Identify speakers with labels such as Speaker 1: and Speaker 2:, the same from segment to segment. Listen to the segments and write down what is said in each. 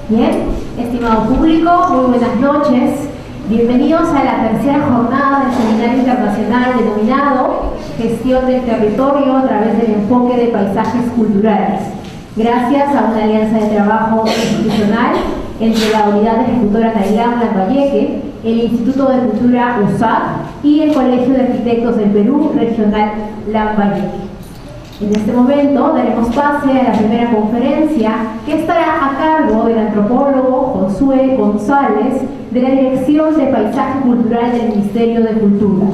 Speaker 1: Bien, estimado público, muy buenas noches. Bienvenidos a la tercera jornada del Seminario Internacional denominado Gestión del Territorio a través del enfoque de paisajes culturales, gracias a una alianza de trabajo institucional entre la Unidad Ejecutora Tailán Lambayeque, el Instituto de Cultura USAC y el Colegio de Arquitectos del Perú Regional Lambayeque. En este momento daremos pase a la primera conferencia, que estará a cargo del antropólogo Josué González de la Dirección de Paisaje Cultural del Ministerio de Cultura.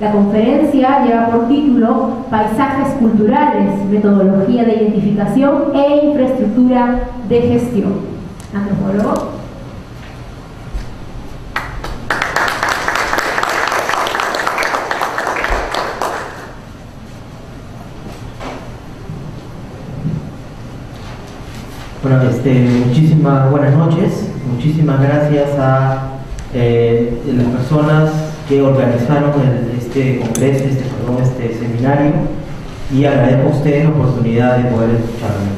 Speaker 1: La conferencia lleva por título Paisajes Culturales, Metodología de Identificación e Infraestructura de Gestión. Antropólogo.
Speaker 2: Bueno, muchísimas buenas noches, muchísimas gracias a las personas que organizaron este congreso, este seminario, y agradezco a ustedes la oportunidad de poder escucharme.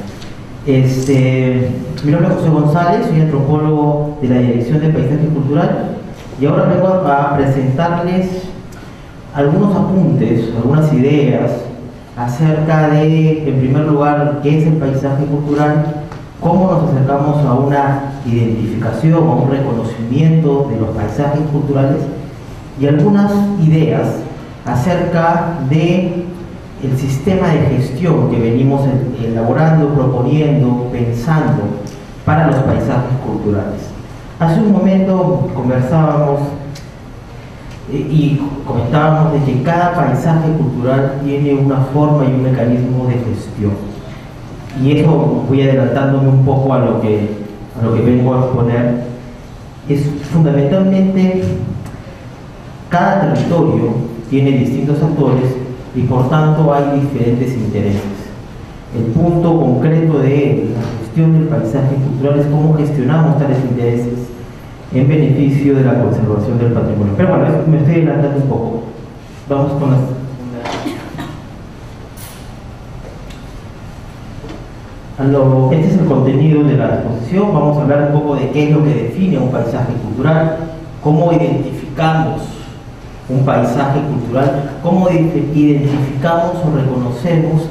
Speaker 2: Mi nombre es José González, soy antropólogo de la Dirección de Paisaje Cultural, y ahora vengo a presentarles algunos apuntes, algunas ideas acerca de, en primer lugar, qué es el paisaje cultural, cómo nos acercamos a una identificación, a un reconocimiento de los paisajes culturales, y algunas ideas acerca de el sistema de gestión que venimos elaborando, proponiendo, pensando para los paisajes culturales. Hace un momento conversábamos y comentábamos de que cada paisaje cultural tiene una forma y un mecanismo de gestión. Y eso, voy adelantándome un poco a lo que vengo a exponer, es fundamentalmente cada territorio tiene distintos actores y por tanto hay diferentes intereses. El punto concreto de la gestión del paisaje cultural es cómo gestionamos tales intereses en beneficio de la conservación del patrimonio. Pero bueno, me estoy adelantando un poco. Vamos con las... Este es el contenido de la exposición. Vamos a hablar un poco de qué es lo que define un paisaje cultural, cómo identificamos un paisaje cultural, cómo identificamos o reconocemos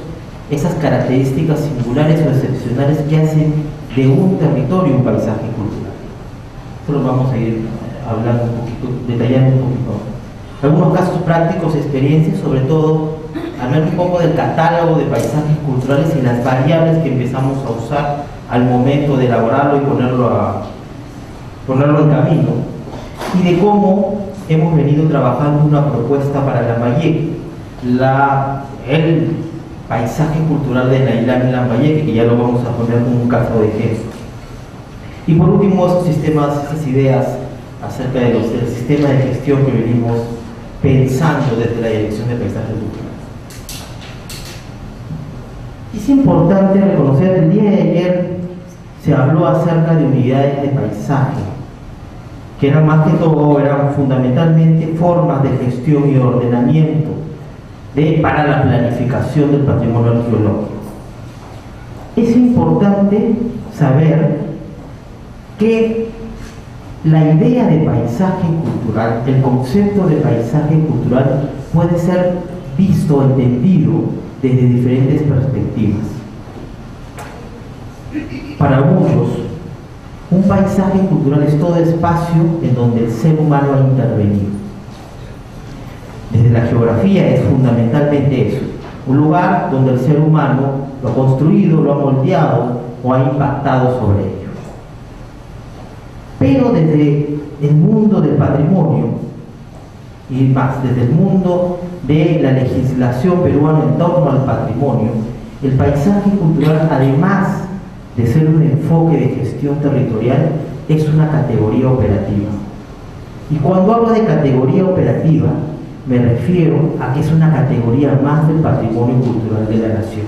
Speaker 2: esas características singulares o excepcionales que hacen de un territorio un paisaje cultural. Esto lo vamos a ir hablando un poquito, detallando un poquito. Algunos casos prácticos, experiencias, sobre todo hablar un poco del catálogo de paisajes culturales y las variables que empezamos a usar al momento de elaborarlo y ponerlo en camino, y de cómo hemos venido trabajando una propuesta para Lambayeque, el paisaje cultural de Nailán Lambayeque, que ya lo vamos a poner como un caso de ejemplo. Y por último, esos sistemas, esas ideas acerca del sistema de gestión que venimos pensando desde la Dirección de Paisaje Cultural. Es importante reconocer que el día de ayer se habló acerca de unidades de paisaje, que eran más que todo, eran fundamentalmente formas de gestión y ordenamiento para la planificación del patrimonio arqueológico. Es importante saber que la idea de paisaje cultural, el concepto de paisaje cultural puede ser visto, entendido desde diferentes perspectivas. Para muchos, un paisaje cultural es todo espacio en donde el ser humano ha intervenido. Desde la geografía es fundamentalmente eso, un lugar donde el ser humano lo ha construido, lo ha moldeado o ha impactado sobre ello. Pero desde el mundo del patrimonio, y más desde el mundo de la legislación peruana en torno al patrimonio, el paisaje cultural, además de ser un enfoque de gestión territorial, es una categoría operativa. Y cuando hablo de categoría operativa, me refiero a que es una categoría más del patrimonio cultural de la nación.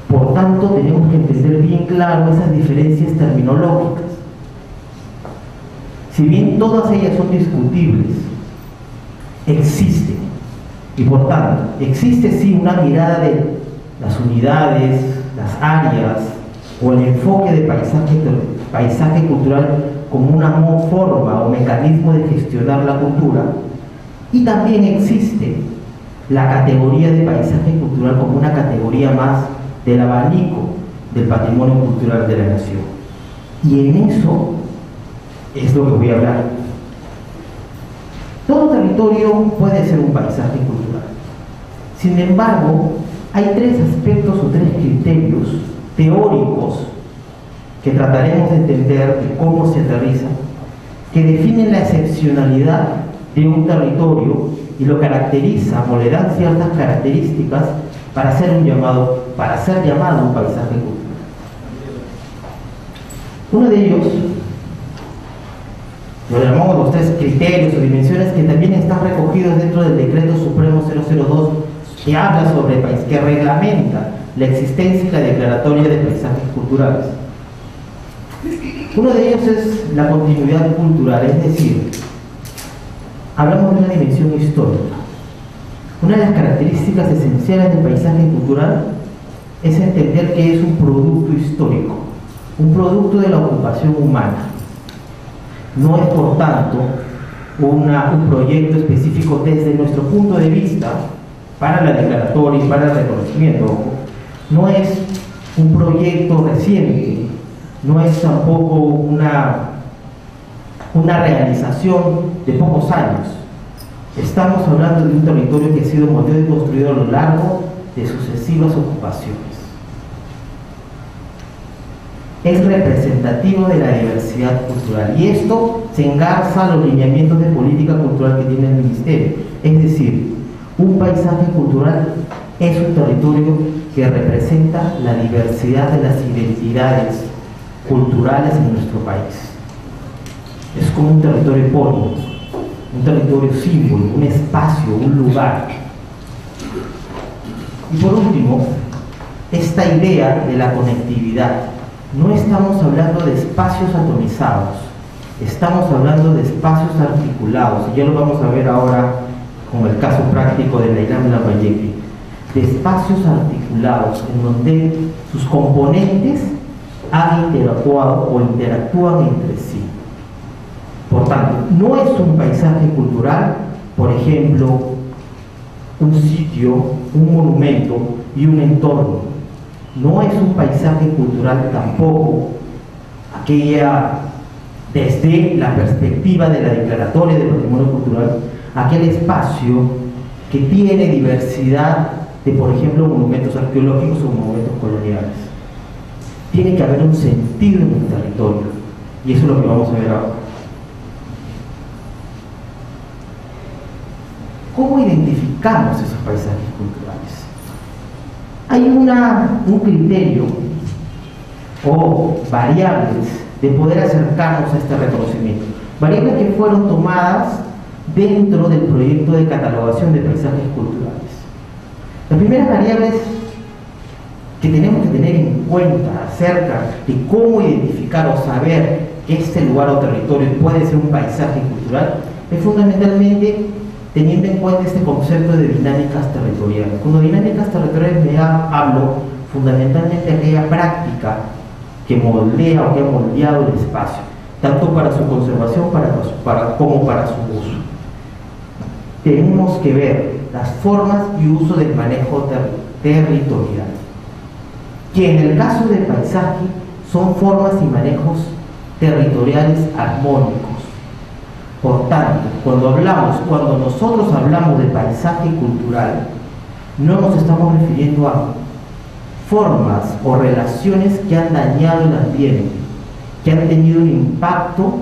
Speaker 2: Por tanto, tenemos que entender bien claro esas diferencias terminológicas. Si bien todas ellas son discutibles, existen. Y por tanto, existe sí una mirada de las unidades, las áreas, o el enfoque de paisaje cultural como una forma o mecanismo de gestionar la cultura, y también existe la categoría de paisaje cultural como una categoría más del abanico del patrimonio cultural de la nación. Y en eso es lo que voy a hablar. Todo territorio puede ser un paisaje cultural. Sin embargo, hay tres aspectos o tres criterios teóricos que trataremos de entender de cómo se aterriza, que definen la excepcionalidad de un territorio y lo caracterizan o le dan ciertas características para ser llamado un paisaje cultural. Uno de ellos, lo llamamos los tres criterios o dimensiones, que también están recogidos dentro del Decreto Supremo 002, que habla sobre que reglamenta la existencia y la declaratoria de paisajes culturales. Uno de ellos es la continuidad cultural, es decir, hablamos de una dimensión histórica. Una de las características esenciales del paisaje cultural es entender que es un producto histórico, un producto de la ocupación humana. No es, por tanto, un proyecto específico desde nuestro punto de vista para la declaratoria y para el reconocimiento. No es un proyecto reciente, no es tampoco una realización de pocos años. Estamos hablando de un territorio que ha sido moldeado y construido a lo largo de sucesivas ocupaciones. Es representativo de la diversidad cultural, y esto se engarza a los lineamientos de política cultural que tiene el Ministerio. Es decir, un paisaje cultural es un territorio que representa la diversidad de las identidades culturales en nuestro país. Es como un territorio epónimo, un territorio símbolo, un espacio, un lugar. Y por último, esta idea de la conectividad. No estamos hablando de espacios atomizados, estamos hablando de espacios articulados, y ya lo vamos a ver ahora con el caso práctico de la Ilham Lambayeque, de espacios articulados en donde sus componentes han interactuado o interactúan entre sí. Por tanto, no es un paisaje cultural, por ejemplo, un sitio, un monumento y un entorno. No es un paisaje cultural tampoco desde la perspectiva de la declaratoria de patrimonio cultural, aquel espacio que tiene diversidad de, por ejemplo, monumentos arqueológicos o monumentos coloniales. Tiene que haber un sentido en el territorio, y eso es lo que vamos a ver ahora. ¿Cómo identificamos esos paisajes culturales? Hay un criterio o variables de poder acercarnos a este reconocimiento. Variables que fueron tomadas dentro del proyecto de catalogación de paisajes culturales. Las primeras variables que tenemos que tener en cuenta acerca de cómo identificar o saber que este lugar o territorio puede ser un paisaje cultural es fundamentalmente teniendo en cuenta este concepto de dinámicas territoriales. Cuando dinámicas territoriales hablo fundamentalmente de aquella práctica que moldea o que ha moldeado el espacio, tanto para su conservación como para su uso. Tenemos que ver las formas y uso del manejo territorial, que en el caso del paisaje son formas y manejos territoriales armónicos. Por tanto, cuando nosotros hablamos de paisaje cultural, no nos estamos refiriendo a formas o relaciones que han dañado el ambiente, que han tenido un impacto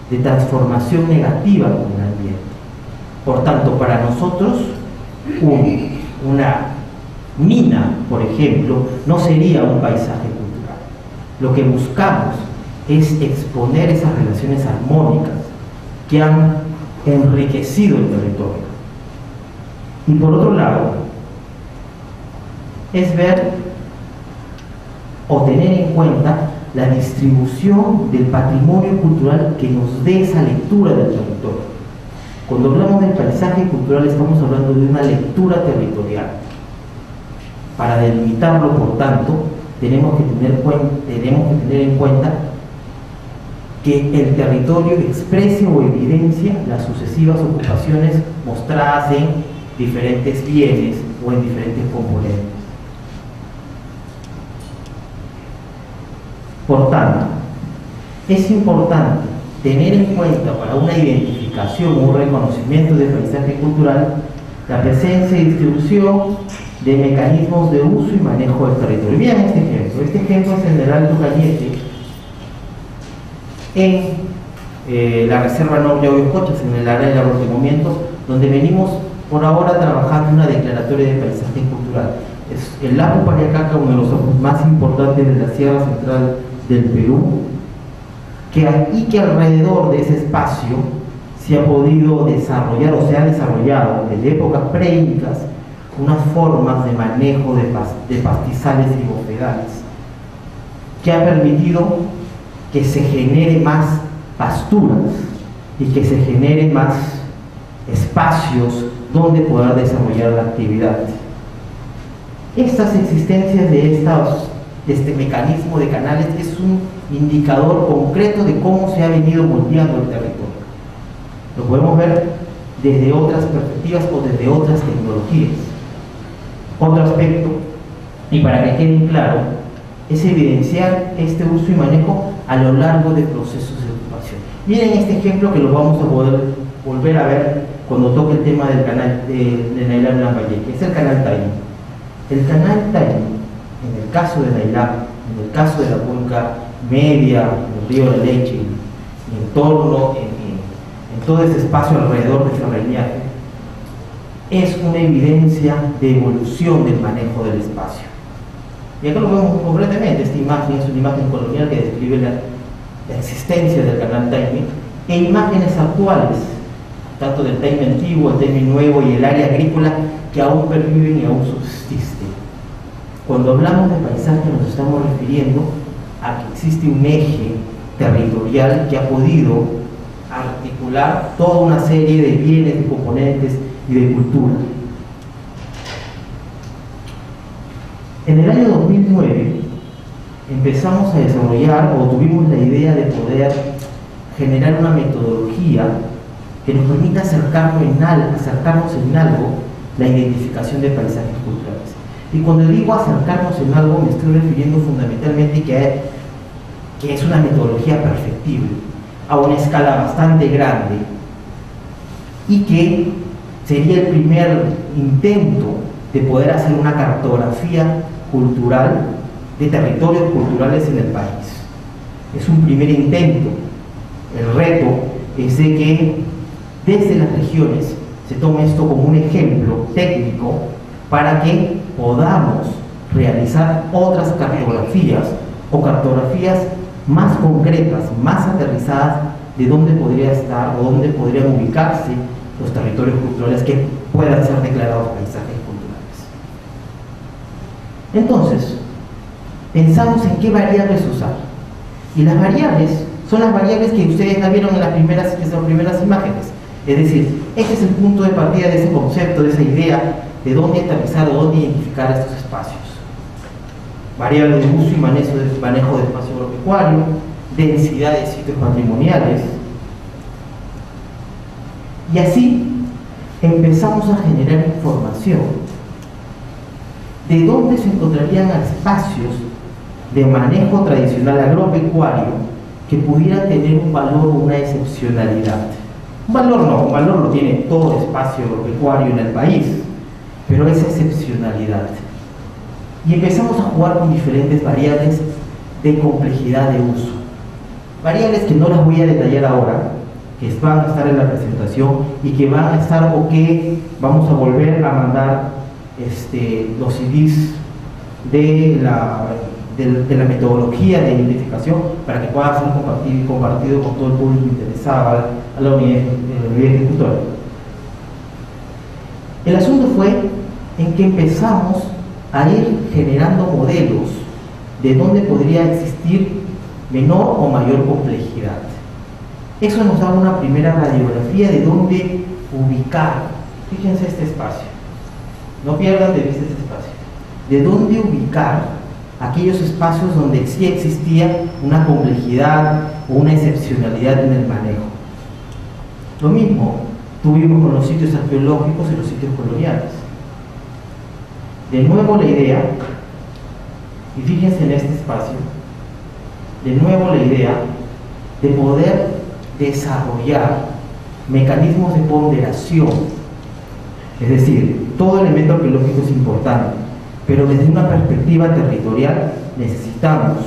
Speaker 2: de transformación negativa con el ambiente. Por tanto, para nosotros, una mina, por ejemplo, no sería un paisaje cultural. Lo que buscamos es exponer esas relaciones armónicas que han enriquecido el territorio. Y por otro lado, es ver o tener en cuenta la distribución del patrimonio cultural que nos dé esa lectura del territorio. Cuando hablamos del paisaje cultural estamos hablando de una lectura territorial. Para delimitarlo, por tanto, tenemos que tener en cuenta que el territorio exprese o evidencia las sucesivas ocupaciones mostradas en diferentes bienes o en diferentes componentes. Por tanto, es importante tener en cuenta para una identificación o un reconocimiento del paisaje cultural la presencia y distribución de mecanismos de uso y manejo del territorio. Vean este ejemplo. Este ejemplo es en el Alto Cañete, en la Reserva Norte de Cochas, en el área de Arrotimientos, donde venimos por ahora trabajando una declaratoria de paisaje cultural. Es el lago Pariacaca, uno de los ojos más importantes de la Sierra Central del Perú, que alrededor de ese espacio se ha podido desarrollar o se ha desarrollado desde épocas preincas unas formas de manejo de pastizales y bofedales que ha permitido que se genere más pasturas y que se genere más espacios donde poder desarrollar la actividad. Estas existencias de este mecanismo de canales es un indicador concreto de cómo se ha venido moldeando el territorio. Lo podemos ver desde otras perspectivas o desde otras tecnologías. Otro aspecto, y para que quede claro, es evidenciar este uso y manejo a lo largo de procesos de ocupación. Miren este ejemplo que lo vamos a poder volver a ver cuando toque el tema del canal de Nailán Lambayeque, es el canal Taimí. El canal Taimí, en el caso de Nailán, en el caso de la cuenca media, el río de la Leche, y en torno, en todo ese espacio alrededor de Ferreñaje, es una evidencia de evolución del manejo del espacio. Y acá lo vemos concretamente. Esta imagen es una imagen colonial que describe la existencia del canal Taimí, e imágenes actuales, tanto del Taimí antiguo, el Taimí nuevo y el área agrícola que aún perviven y aún subsisten. Cuando hablamos de paisaje nos estamos refiriendo a que existe un eje territorial que ha podido articular toda una serie de bienes, de componentes y de cultura. En el año 2009 empezamos a desarrollar, o tuvimos la idea de poder generar una metodología que nos permita acercarnos en algo la identificación de paisajes culturales. Y cuando digo acercarnos en algo, me estoy refiriendo fundamentalmente que es una metodología perfectible, a una escala bastante grande, y que sería el primer intento de poder hacer una cartografía cultural de territorios culturales en el país. Es un primer intento. El reto es de que desde las regiones se tome esto como un ejemplo técnico para que podamos realizar otras cartografías o cartografías más concretas, más aterrizadas de dónde podría estar o dónde podrían ubicarse los territorios culturales que puedan ser declarados paisajes culturales. Entonces, pensamos en qué variables usar. Y las variables son las variables que ustedes ya vieron en las primeras imágenes. Es decir, este es el punto de partida de ese concepto, de esa idea de dónde aterrizar o dónde identificar estos espacios. Variables de uso y manejo de espacio agropecuario, densidad de sitios patrimoniales. Y así empezamos a generar información de dónde se encontrarían espacios de manejo tradicional agropecuario que pudieran tener un valor o una excepcionalidad. Un valor lo tiene todo espacio agropecuario en el país, pero esa excepcionalidad. Y empezamos a jugar con diferentes variables de complejidad de uso. Variables que no las voy a detallar ahora, que van a estar en la presentación y que van a estar o que vamos a volver a mandar los CDs de la metodología de identificación para que pueda ser compartido con todo el público interesado a la unidad ejecutora. El asunto fue en que empezamos a ir generando modelos de dónde podría existir menor o mayor complejidad. Eso nos da una primera radiografía de dónde ubicar. Fíjense este espacio, no pierdan de vista este espacio, de dónde ubicar aquellos espacios donde sí existía una complejidad o una excepcionalidad en el manejo. Lo mismo tuvimos con los sitios arqueológicos y los sitios coloniales. De nuevo la idea, y fíjense en este espacio, de nuevo la idea de poder desarrollar mecanismos de ponderación. Es decir, todo elemento arqueológico es importante, pero desde una perspectiva territorial necesitamos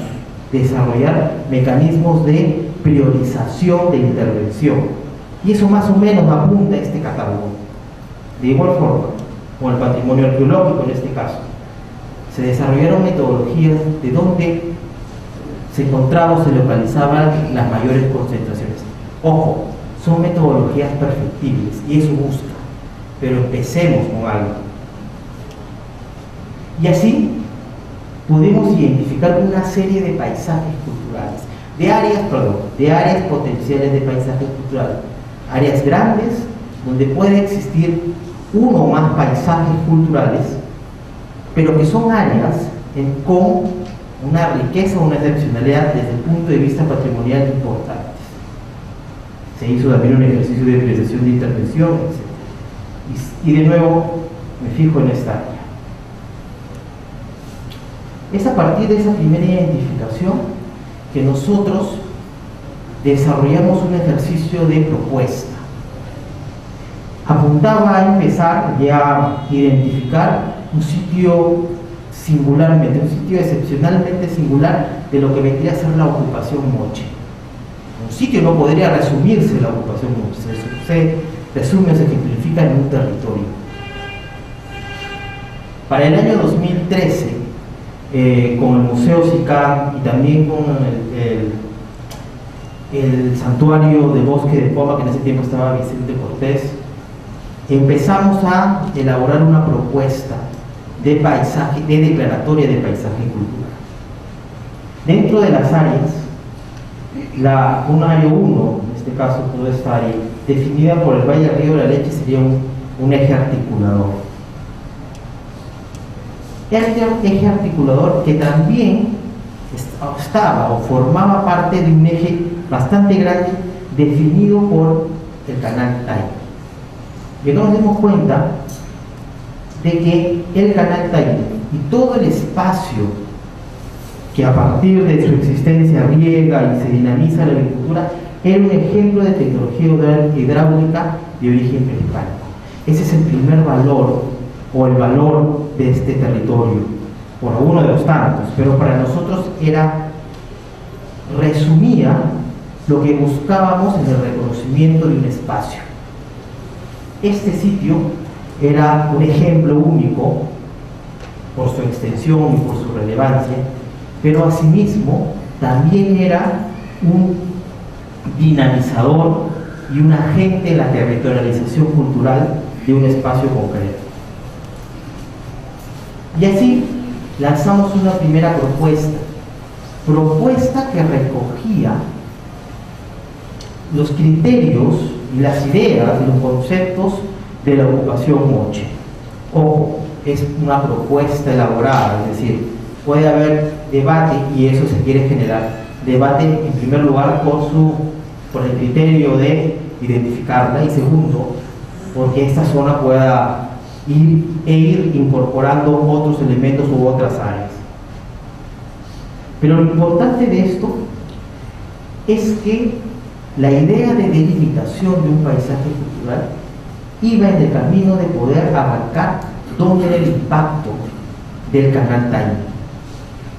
Speaker 2: desarrollar mecanismos de priorización de intervención. Y eso más o menos apunta a este catálogo. De igual forma, con el patrimonio arqueológico en este caso, se desarrollaron metodologías de donde se encontraban o se localizaban las mayores concentraciones. Ojo, son metodologías perfectibles y eso busca, pero empecemos con algo. Y así pudimos identificar una serie de paisajes culturales, de áreas potenciales de paisaje cultural, áreas grandes donde puede existir uno o más paisajes culturales, pero que son áreas con una riqueza o una excepcionalidad desde el punto de vista patrimonial importantes. Se hizo también un ejercicio de priorización de intervención, etc. Y de nuevo me fijo en esta área. Es a partir de esa primera identificación que nosotros desarrollamos un ejercicio de propuesta. Apuntaba a empezar ya a identificar un sitio singularmente, un sitio excepcionalmente singular de lo que vendría a ser la ocupación moche. Un sitio no podría resumirse la ocupación moche, se resume o se ejemplifica en un territorio. Para el año 2013, con el Museo SICAM y también con el Santuario de Bosque de Poma, que en ese tiempo estaba Vicente Cortés, empezamos a elaborar una propuesta de paisaje, de declaratoria de paisaje cultural. Dentro de las áreas, un área 1, en este caso toda esta área, definida por el Valle Río de la Leche, sería un eje articulador. Este eje articulador que también estaba o formaba parte de un eje bastante grande definido por el canal Tai. Que nos demos cuenta de que el canal Tai y todo el espacio que a partir de su existencia riega y se dinamiza la agricultura era un ejemplo de tecnología hidráulica de origen prehispánico. Ese es el primer valor o el valor de este territorio, por uno de los tantos, pero para nosotros resumía lo que buscábamos en el reconocimiento de un espacio. Este sitio era un ejemplo único por su extensión y por su relevancia, pero asimismo también era un dinamizador y un agente en la territorialización cultural de un espacio concreto. Y así lanzamos una primera propuesta que recogía los criterios y las ideas, los conceptos de la ocupación moche. Ojo, es una propuesta elaborada, es decir, puede haber debate y eso se quiere generar. Debate en primer lugar por el criterio de identificarla y segundo, porque esta zona pueda ir incorporando otros elementos u otras áreas. Pero lo importante de esto es que la idea de delimitación de un paisaje cultural iba en el camino de poder abarcar dónde era el impacto del canal Taimí.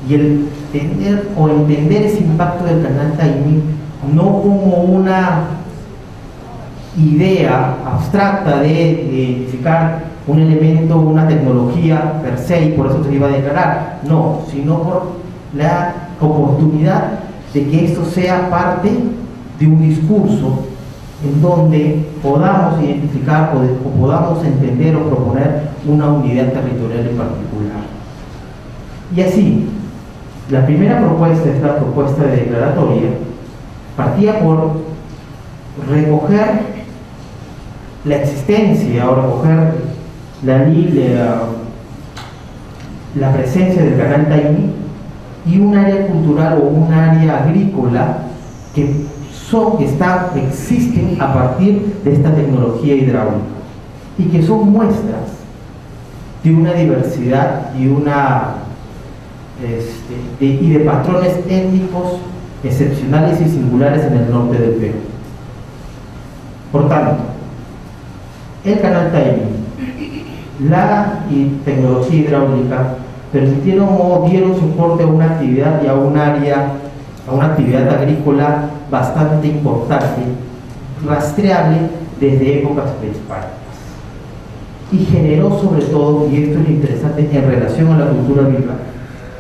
Speaker 2: Y el entender ese impacto del canal Taimí no como una idea abstracta de identificar un elemento, una tecnología per se y por eso se iba a declarar, no, sino por la oportunidad de que esto sea parte de un discurso en donde podamos identificar o podamos entender o proponer una unidad territorial en particular. Y así, la primera propuesta, esta propuesta de declaratoria, partía por recoger la existencia o recoger la presencia del canal Taimí y un área cultural o un área agrícola que existen a partir de esta tecnología hidráulica y que son muestras de una diversidad y de patrones étnicos excepcionales y singulares en el norte del Perú. Por tanto, el canal Taimí, la tecnología hidráulica permitieron o dieron soporte a una actividad y a una actividad agrícola bastante importante, rastreable desde épocas prehispánicas, y generó sobre todo, y esto es lo interesante en relación a la cultura viva,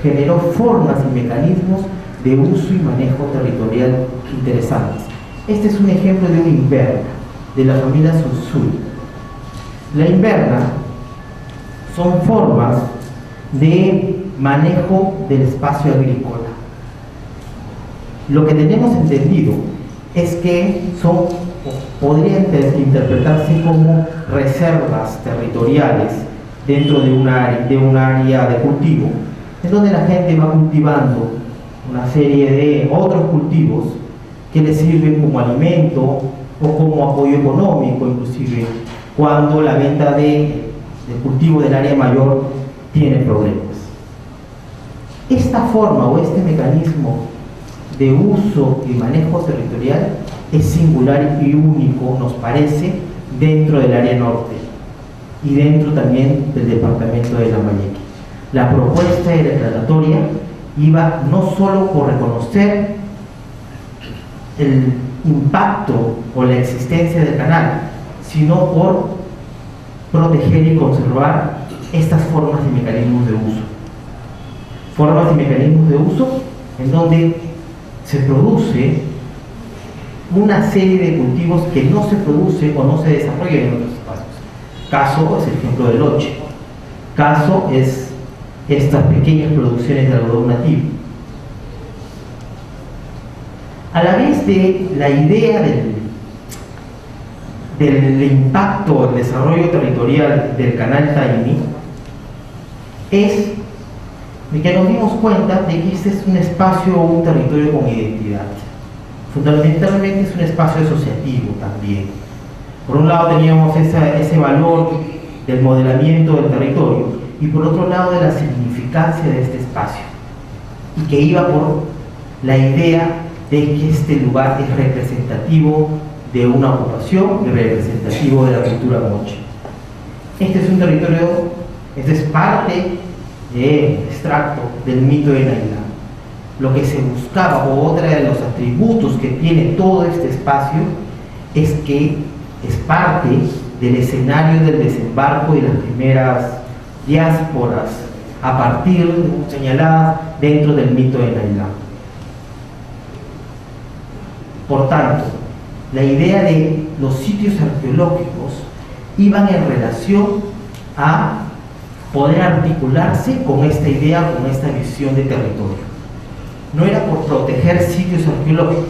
Speaker 2: generó formas y mecanismos de uso y manejo territorial interesantes. Este es un ejemplo de una inverna de la familia Sunsui. La inverna son formas de manejo del espacio agrícola. Lo que tenemos entendido es que podrían interpretarse como reservas territoriales dentro de un área de cultivo, en donde la gente va cultivando una serie de otros cultivos que les sirven como alimento o como apoyo económico, inclusive cuando la venta del cultivo del área mayor tiene problemas. Esta forma o este mecanismo de uso y manejo territorial es singular y único, nos parece, dentro del área norte y dentro también del departamento de Lambayeque. La propuesta declaratoria iba no solo por reconocer el impacto o la existencia del canal, sino por proteger y conservar estas formas y mecanismos de uso. Formas y mecanismos de uso en donde se produce una serie de cultivos que no se produce o no se desarrolla en otros espacios. Caso es el ejemplo del Oche. Caso es estas pequeñas producciones de algodón nativo. A la vez de la idea del impacto del desarrollo territorial del canal Taimí, es de que nos dimos cuenta de que este es un espacio o un territorio con identidad. Fundamentalmente es un espacio asociativo también. Por un lado teníamos ese valor del modelamiento del territorio y por otro lado de la significancia de este espacio, y que iba por la idea de que este lugar es representativo de una ocupación y representativo de la cultura moche. Este es un territorio, este es parte extracto del mito de Nailán. Lo que se buscaba, o otra de los atributos que tiene todo este espacio, es que es parte del escenario del desembarco y las primeras diásporas a partir señaladas dentro del mito de Nailán. Por tanto, la idea de los sitios arqueológicos iban en relación a poder articularse con esta idea, con esta visión de territorio. No era por proteger sitios arqueológicos,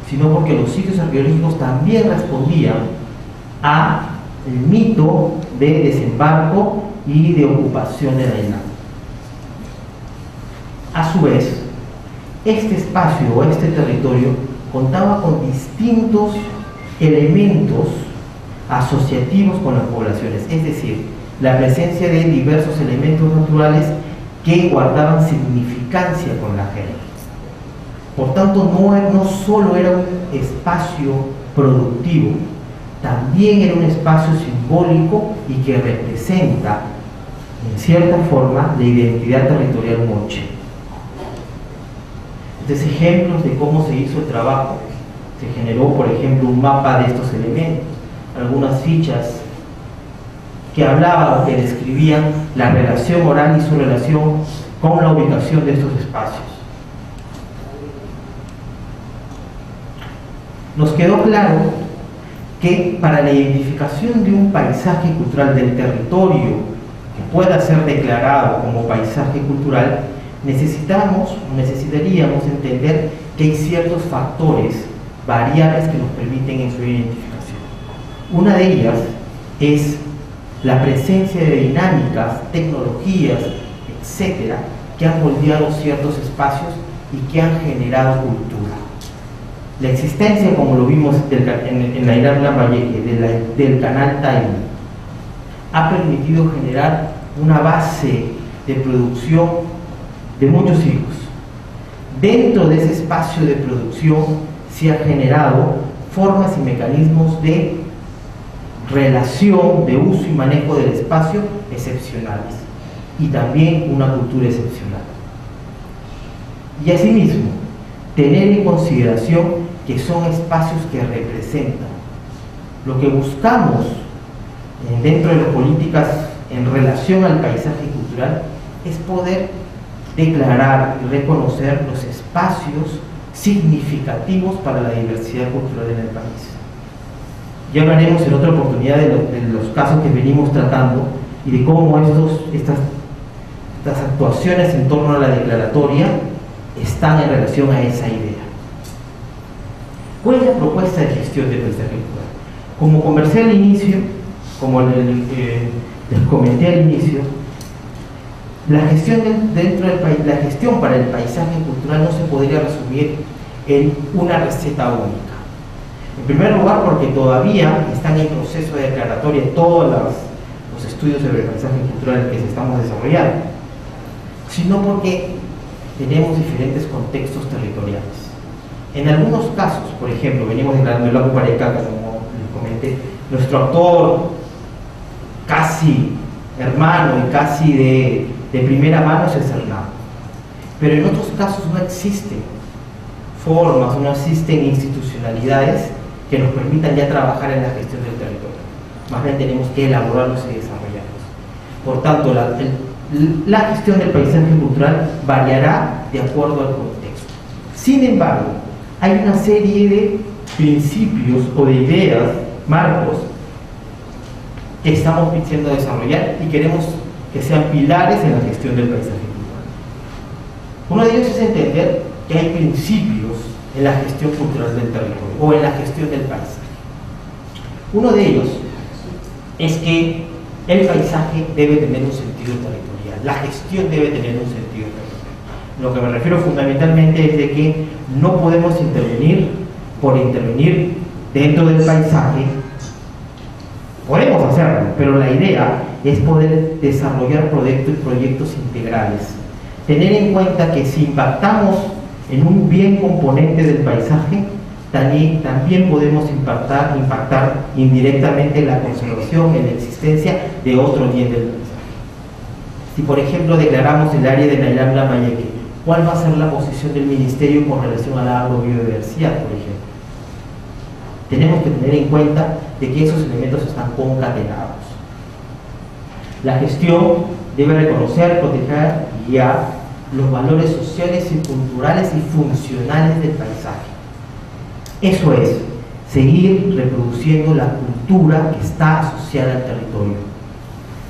Speaker 2: sino porque los sitios arqueológicos también respondían al mito de desembarco y de ocupación de la isla. A su vez, este espacio o este territorio contaba con distintos elementos asociativos con las poblaciones, es decir, la presencia de diversos elementos naturales que guardaban significancia con la gente. Por tanto, no solo era un espacio productivo, también era un espacio simbólico y que representa, en cierta forma, la identidad territorial moche. Entonces, ejemplos de cómo se hizo el trabajo. Se generó, por ejemplo, un mapa de estos elementos, algunas fichas que hablaban o que describían la relación oral y su relación con la ubicación de estos espacios. Nos quedó claro que para la identificación de un paisaje cultural del territorio que pueda ser declarado como paisaje cultural, necesitaríamos entender que hay ciertos factores, variables que nos permiten en su identificación. Una de ellas es la presencia de dinámicas, tecnologías, etcétera, que han moldeado ciertos espacios y que han generado cultura. La existencia, como lo vimos en la Isla Lambayeque, del canal Taimí, ha permitido generar una base de producción de muchos siglos. Dentro de ese espacio de producción se han generado formas y mecanismos de relación, de uso y manejo del espacio excepcionales, y también una cultura excepcional. Y asimismo, tener en consideración que son espacios que representan. Lo que buscamos dentro de las políticas en relación al paisaje cultural es poder declarar y reconocer los espacios significativos para la diversidad cultural en el país. Ya hablaremos en otra oportunidad de los casos que venimos tratando y de cómo estas actuaciones en torno a la declaratoria están en relación a esa idea. ¿Cuál es la propuesta de gestión del paisaje cultural? Como conversé al inicio, como les comenté al inicio, la gestión la gestión para el paisaje cultural no se podría resumir en una receta única. En primer lugar, porque todavía están en proceso de declaratoria todos los estudios sobre el paisaje cultural que se estamos desarrollando, sino porque tenemos diferentes contextos territoriales. En algunos casos, por ejemplo, venimos declarando el lago Parecaca, como les comenté, nuestro actor casi hermano y casi de primera mano es el Sernado. Pero en otros casos no existen formas, no existen institucionalidades que nos permitan ya trabajar en la gestión del territorio. Más bien tenemos que elaborarlos y desarrollarlos. Por tanto, la gestión del paisaje cultural variará de acuerdo al contexto. Sin embargo, hay una serie de principios o de ideas, marcos, que estamos queriendo desarrollar y queremos que sean pilares en la gestión del paisaje cultural. Uno de ellos es entender que hay principios en la gestión cultural del territorio o en la gestión del paisaje. Uno de ellos es que el paisaje debe tener un sentido territorial, la gestión debe tener un sentido territorial. Lo que me refiero fundamentalmente es de que no podemos intervenir por intervenir dentro del paisaje. Podemos hacerlo, pero la idea es poder desarrollar proyectos integrales. Tener en cuenta que si impactamos en un bien componente del paisaje, también podemos impactar indirectamente en la conservación, en la existencia de otro bien del paisaje. Si por ejemplo declaramos el área de Nailán Lambayeque, ¿cuál va a ser la posición del Ministerio con relación a la agrobiodiversidad, por ejemplo? Tenemos que tener en cuenta de que esos elementos están concatenados. La gestión debe reconocer, proteger y guiar los valores sociales y culturales y funcionales del paisaje. Eso es, seguir reproduciendo la cultura que está asociada al territorio.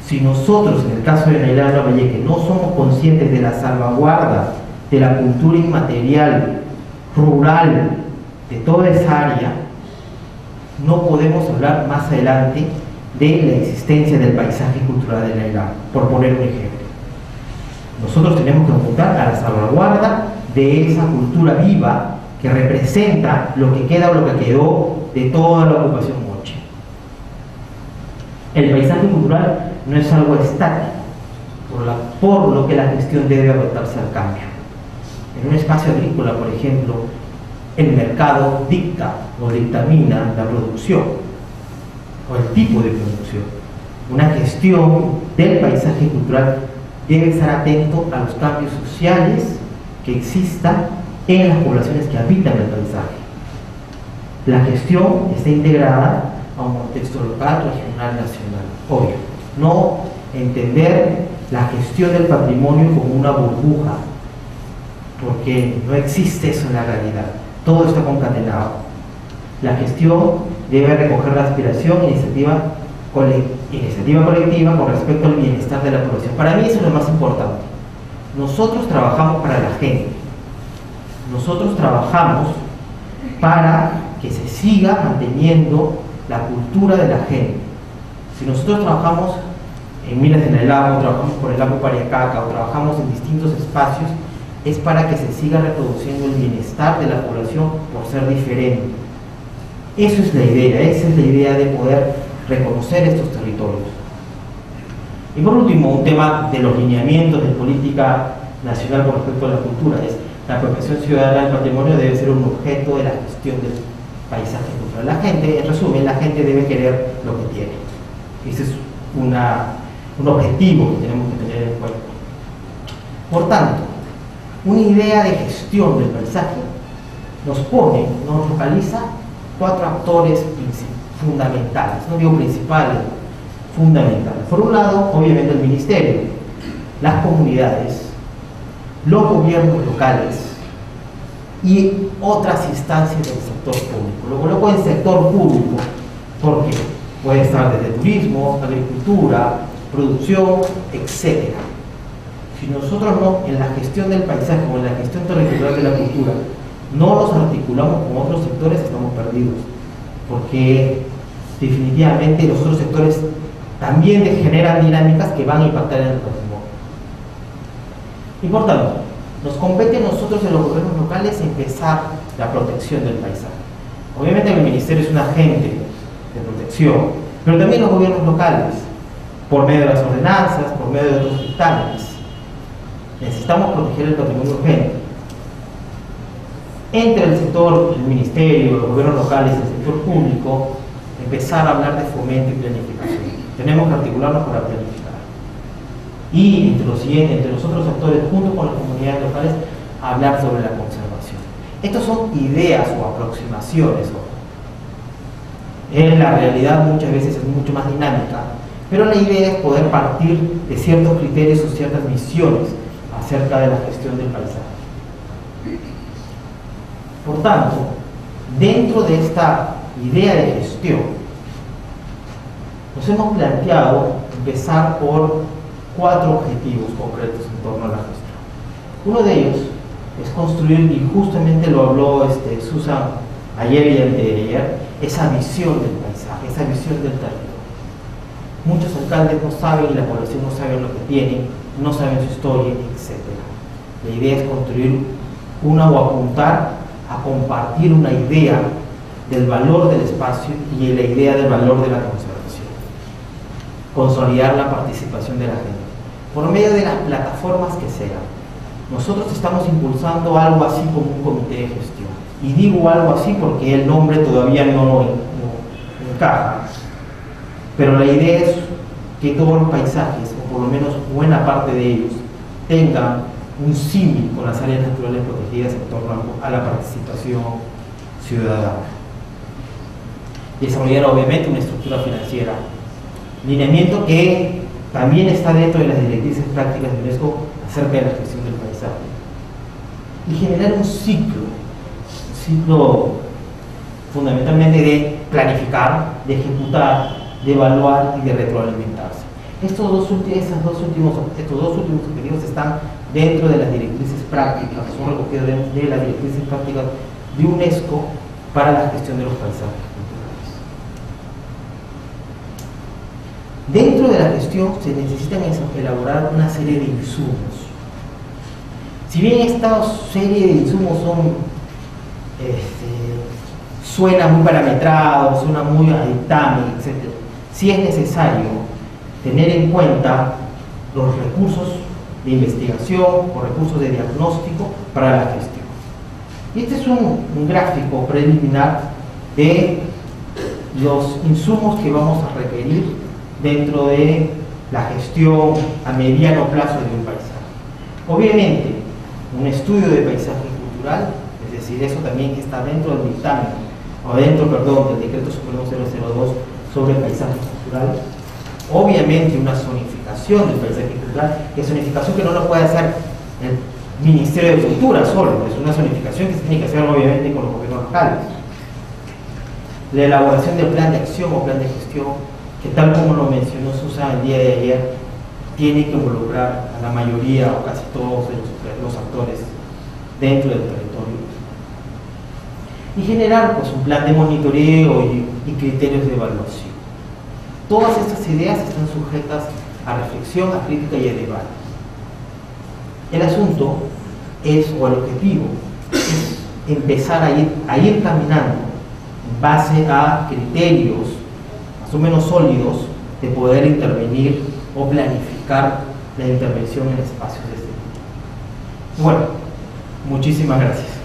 Speaker 2: Si nosotros, en el caso de Nailán Lambayeque, no somos conscientes de la salvaguarda de la cultura inmaterial, rural, de toda esa área, no podemos hablar más adelante de la existencia del paisaje cultural de Nailán, por poner un ejemplo. Nosotros tenemos que apuntar a la salvaguarda de esa cultura viva que representa lo que queda o lo que quedó de toda la ocupación moche. El paisaje cultural no es algo estático, por lo que la gestión debe adaptarse al cambio. En un espacio agrícola, por ejemplo, el mercado dicta o dictamina la producción o el tipo de producción. Una gestión del paisaje cultural debe estar atento a los cambios sociales que existan en las poblaciones que habitan el paisaje. La gestión está integrada a un contexto local, regional, nacional. Obvio, no entender la gestión del patrimonio como una burbuja, porque no existe eso en la realidad. Todo está concatenado. La gestión debe recoger la aspiración e iniciativa colectiva con respecto al bienestar de la población. Para mí eso es lo más importante. Nosotros trabajamos para la gente. Nosotros trabajamos para que se siga manteniendo la cultura de la gente. Si nosotros trabajamos en Minas en el Lago, trabajamos por el lago Pariacaca o trabajamos en distintos espacios, es para que se siga reproduciendo el bienestar de la población por ser diferente. Eso es la idea, esa es la idea de poder reconocer estos territorios. Y por último, un tema de los lineamientos de política nacional con respecto a la cultura es la apropiación ciudadana del patrimonio debe ser un objeto de la gestión del paisaje cultural. La gente, en resumen, la gente debe querer lo que tiene. Ese es un objetivo que tenemos que tener en cuenta. Por tanto, una idea de gestión del paisaje nos localiza 4 actores fundamentales, no digo principales, fundamentales. Por un lado, obviamente el ministerio, las comunidades, los gobiernos locales y otras instancias del sector público. Lo coloco en sector público porque puede estar desde turismo, agricultura, producción, etc. Si nosotros no, en la gestión del paisaje o en la gestión territorial de la cultura, no los articulamos con otros sectores, estamos perdidos. Porque definitivamente los otros sectores también generan dinámicas que van a impactar en el patrimonio. Y por tanto, nos compete a nosotros en los gobiernos locales empezar la protección del paisaje. Obviamente el ministerio es un agente de protección, pero también los gobiernos locales, por medio de las ordenanzas, por medio de otros dictámenes. Necesitamos proteger el patrimonio urgente. Entre el sector, el ministerio, los gobiernos locales y el sector público, empezar a hablar de fomento y planificación. Tenemos que articularnos para planificar. Y entre los otros actores, junto con las comunidades locales, hablar sobre la conservación. Estas son ideas o aproximaciones. En la realidad muchas veces es mucho más dinámica, pero la idea es poder partir de ciertos criterios o ciertas misiones acerca de la gestión del paisaje. Por tanto, dentro de esta idea de gestión, nos hemos planteado empezar por 4 objetivos concretos en torno a la gestión. Uno de ellos es construir, y justamente lo habló Susan ayer y anteayer, esa visión del paisaje, esa visión del territorio. Muchos alcaldes no saben y la población no sabe lo que tienen, no saben su historia, etc. La idea es construir o apuntar a compartir una idea del valor del espacio y la idea del valor de la conservación. Consolidar la participación de la gente por medio de las plataformas que sean. Nosotros estamos impulsando algo así como un comité de gestión, y digo algo así porque el nombre todavía no encaja, pero la idea es que todos los paisajes, o por lo menos buena parte de ellos, tengan un símil con las áreas naturales protegidas en torno a la participación ciudadana. Desarrollar obviamente una estructura financiera, lineamiento que también está dentro de las directrices prácticas de UNESCO acerca de la gestión del paisaje, y generar un ciclo fundamentalmente de planificar, de ejecutar, de evaluar y de retroalimentarse. Estos dos últimos objetivos están dentro de las directrices prácticas, son recogidos de las directrices prácticas de UNESCO para la gestión de los paisajes culturales. Dentro de la gestión se necesitan elaborar una serie de insumos. Si bien esta serie de insumos suena muy parametrado, suena muy a dictamen, etc., sí es necesario tener en cuenta los recursos de investigación o recursos de diagnóstico para la gestión. Y este es un gráfico preliminar de los insumos que vamos a requerir dentro de la gestión a mediano plazo de un paisaje. Obviamente, un estudio de paisaje cultural, es decir, eso también está dentro del dictamen, o dentro, perdón, del decreto supremo 002 sobre paisaje cultural. Obviamente una zonificación del paisaje cultural, que zonificación que no lo puede hacer el Ministerio de Cultura solo, es una zonificación que se tiene que hacer obviamente con los gobiernos locales. La elaboración del plan de acción o plan de gestión, que tal como lo mencionó Susan el día de ayer, tiene que involucrar a la mayoría o casi todos los actores dentro del territorio. Y generar pues, un plan de monitoreo y criterios de evaluación. Todas estas ideas están sujetas a reflexión, a crítica y a debate. El asunto es, o el objetivo, es empezar a ir caminando en base a criterios más o menos sólidos de poder intervenir o planificar la intervención en espacios de este tipo. Bueno, muchísimas gracias.